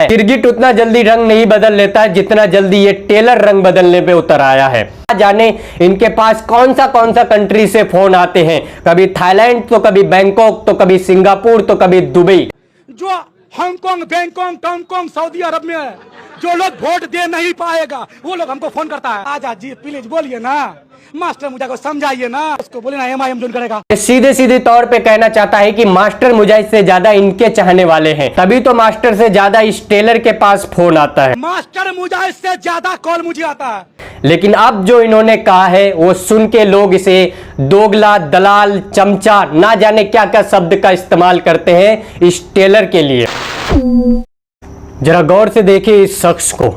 गिरगिट उतना जल्दी रंग नहीं बदल लेता है जितना जल्दी ये टेलर रंग बदलने पे उतर आया है। जाने इनके पास कौन सा कंट्री से फोन आते हैं, कभी थाईलैंड तो कभी बैंकॉक तो कभी सिंगापुर तो कभी दुबई। जो हांगकांग, बैंकॉक, टॉन्गकांग, सऊदी अरब में है, जो लोग वोट दे नहीं पाएगा वो लोग हमको फोन करता है, आजा जी प्लीज बोलिए ना, मास्टर मुझे को समझाइए ना, उसको बोले ना MIM ज्वाइन करेगा। सीधे सीधे तौर पे कहना चाहता है कि मास्टर मुजाहिद से ज्यादा इनके चाहने वाले हैं, तभी तो मास्टर से ज्यादा इस टेलर के पास फोन आता है। मास्टर मुजाहिद से ज्यादा कॉल मुझे आता है। लेकिन अब जो इन्होंने कहा है वो सुन के लोग इसे दोगला, दलाल, चमचा, ना जाने क्या क्या शब्द का इस्तेमाल करते हैं इस टेलर के लिए। जरा गौर से देखिए इस शख्स को,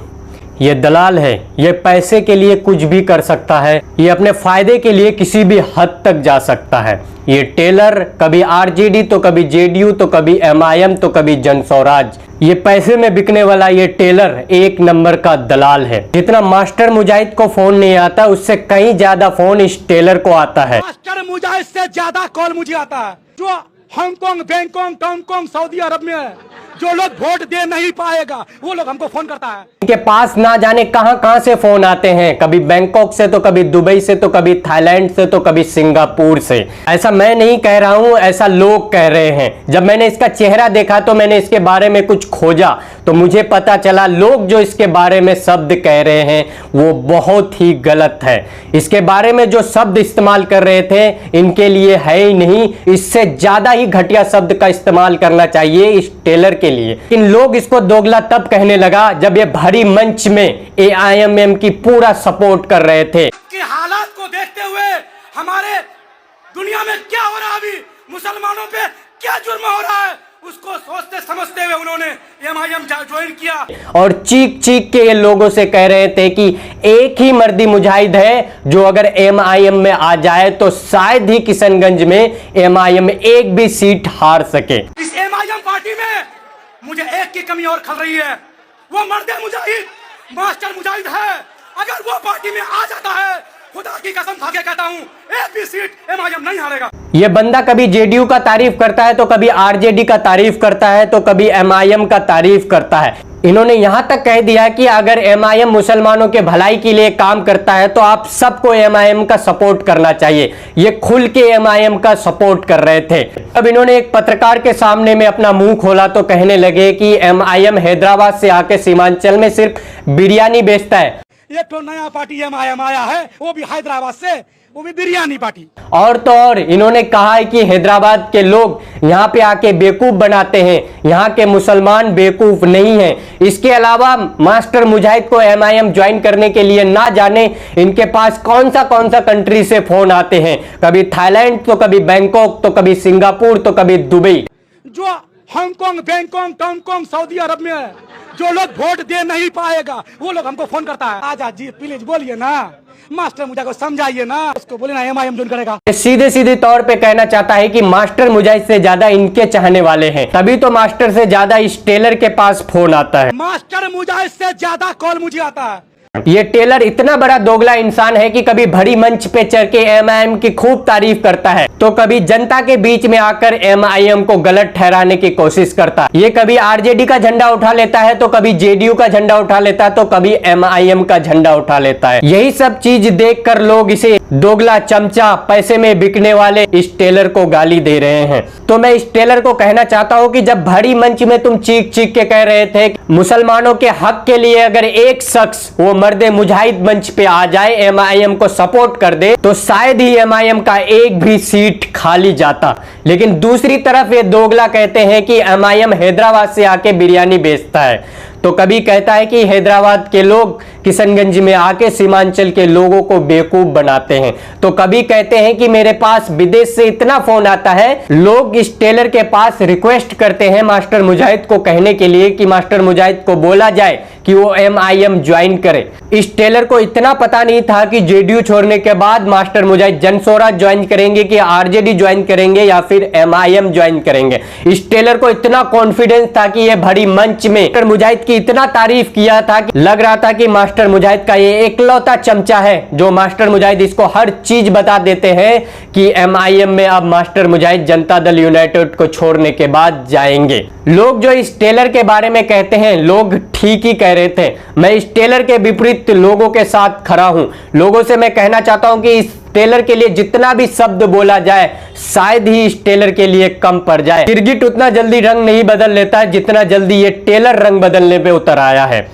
ये दलाल है, ये पैसे के लिए कुछ भी कर सकता है, ये अपने फायदे के लिए किसी भी हद तक जा सकता है। ये टेलर कभी RJD तो कभी JDU तो कभी MIM तो कभी जनस्वराज, ये पैसे में बिकने वाला ये टेलर एक नंबर का दलाल है। जितना मास्टर मुजाहिद को फोन नहीं आता उससे कहीं ज्यादा फोन इस टेलर को आता है। मास्टर मुजाहिद से ज्यादा कॉल मुझे आता है। जो हांगकांग, बैंकॉक, टॉन्गकांग, सऊदी अरब में है, जो लोग वोट दे नहीं पाएगा वो लोग हमको फोन करता है। इनके पास ना जाने कहां से फोन आते हैं, कभी बैंकॉक से तो कभी दुबई से तो कभी थाईलैंड से तो कभी सिंगापुर से। ऐसा मैं नहीं कह रहा हूं, ऐसा लोग कह रहे हैं। जब मैंने इसका चेहरा देखा तो मैंने इसके बारे में कुछ खोजा तो मुझे पता चला लोग जो इसके बारे में शब्द कह रहे हैं वो बहुत ही गलत है। इसके बारे में जो शब्द इस्तेमाल कर रहे थे इनके लिए है ही नहीं, इससे ज्यादा ही घटिया शब्द का इस्तेमाल करना चाहिए इस टेलर के लिए। इन लोग इसको दोगला तब कहने लगा जब ये भारी मंच में AIMM की पूरा सपोर्ट कर रहे थे। कि हालात को देखते हुए हमारे दुनिया में क्या हो रहा है, अभी मुसलमानों पे क्या जुर्म हो रहा है, उसको सोचते समझते हुए उन्होंने MIM ज्वाइन किया। और चीख चीख के ये लोगों से कह रहे थे कि एक ही मर्दी मुजाहिद है जो अगर MIM में आ जाए तो शायद ही किशनगंज में MIM एक भी सीट हार सके। इस MIM पार्टी में मुझे एक की कमी और खल रही है, वो मर्दे मुजाहिद, मास्टर मुजाहिद है। अगर वो पार्टी में आ जाता है, खुदा की कसम खा के कहता हूं, एक भी सीट MIM नहीं हारेगा। ये बंदा कभी JDU का तारीफ करता है तो कभी RJD का तारीफ करता है तो कभी MIM का तारीफ करता है। इन्होंने यहां तक कह दिया कि अगर MIM मुसलमानों के भलाई के लिए काम करता है तो आप सबको MIM का सपोर्ट करना चाहिए। ये खुल के MIM का सपोर्ट कर रहे थे। अब इन्होंने एक पत्रकार के सामने में अपना मुंह खोला तो कहने लगे कि MIM हैदराबाद से आके सीमांचल में सिर्फ बिरयानी बेचता है। एक तो नया पार्टी MIM आया है, वो भी हैदराबाद से, वो भी बिरयानी पार्टी। और तो और इन्होंने कहा है कि हैदराबाद के लोग यहाँ पे आके बेवकूफ बनाते हैं, यहाँ के मुसलमान बेवकूफ नहीं हैं। इसके अलावा मास्टर मुजाहिद को MIM ज्वाइन करने के लिए ना जाने इनके पास कौन सा कंट्री से फोन आते हैं, कभी थाईलैंड तो कभी बैंकॉक तो कभी सिंगापुर तो कभी दुबई। जो हांगकांग, बैंकॉक, टॉन्गकांग, सऊदी अरब में है, जो लोग वोट दे नहीं पाएगा वो लोग हमको फोन करता है, आजा जी प्लीज बोलिए ना, मास्टर मुझे को समझाइए ना, उसको बोले ना MIM ज्वाइन करेगा। सीधे सीधे तौर पे कहना चाहता है कि मास्टर मुजाहिद से ज्यादा इनके चाहने वाले हैं, तभी तो मास्टर से ज्यादा इस टेलर के पास फोन आता है। मास्टर मुजाहिद से ज्यादा कॉल मुझे आता है। ये टेलर इतना बड़ा दोगला इंसान है कि कभी भरी मंच पे चढ़ के MIM की खूब तारीफ करता है तो कभी जनता के बीच में आकर MIM को गलत ठहराने की कोशिश करता है। ये कभी RJD का झंडा उठा लेता है तो कभी JDU का झंडा उठा लेता है तो कभी MIM का झंडा उठा लेता है। यही सब चीज देखकर लोग इसे दोगला, चमचा, पैसे में बिकने वाले इस टेलर को गाली दे रहे हैं। तो मैं इस टेलर को कहना चाहता हूं कि जब भरी मंच में तुम चीख चीख के कह रहे थे मुसलमानों के हक के लिए अगर एक शख्स वो मर्दे मुजाहिद मंच पे आ जाए, MIM को सपोर्ट कर दे तो शायद ही MIM का एक भी सीट खाली जाता। लेकिन दूसरी तरफ ये दोगला कहते हैं कि MIM हैदराबाद से आके बिरयानी बेचता है, तो कभी कहता है कि हैदराबाद के लोग किशनगंज में आके सीमांचल के लोगों को बेवकूफ बनाते हैं, तो कभी कहते हैं कि मेरे पास विदेश से इतना फोन आता है, लोग इस टेलर के पास रिक्वेस्ट करते हैं मास्टर मुजाहिद को कहने के लिए कि मास्टर मुजाहिद को बोला जाए कि वो MIM ज्वाइन करे। इस टेलर को इतना पता नहीं था कि JDU छोड़ने के बाद मास्टर मुजाहिद जनस्वराज ज्वाइन करेंगे कि RJD ज्वाइन करेंगे या फिर MIM ज्वाइन करेंगे। इस टेलर को इतना कॉन्फिडेंस था कि ये भरी मंच में मास्टर मुजाहिद की इसकी इतना तारीफ किया था कि लग रहा था कि मास्टर मुजाहिद का ये इकलौता चमचा है, जो मास्टर मुजाहिद इसको हर चीज बता देते हैं कि एमआईएम में अब मास्टर मुजाहिद जनता दल यूनाइटेड को छोड़ने के बाद जाएंगे। लोग जो इस टेलर के बारे में कहते हैं, लोग ठीक ही कह रहे थे। मैं इस टेलर के विपरीत लोगों के साथ खड़ा हूं। लोगों से मैं कहना चाहता हूं कि इस टेलर के लिए जितना भी शब्द बोला जाए शायद ही इस टेलर के लिए कम पड़ जाए। गिरगिट उतना जल्दी रंग नहीं बदल लेता है जितना जल्दी ये टेलर रंग बदलने पे उतर आया है।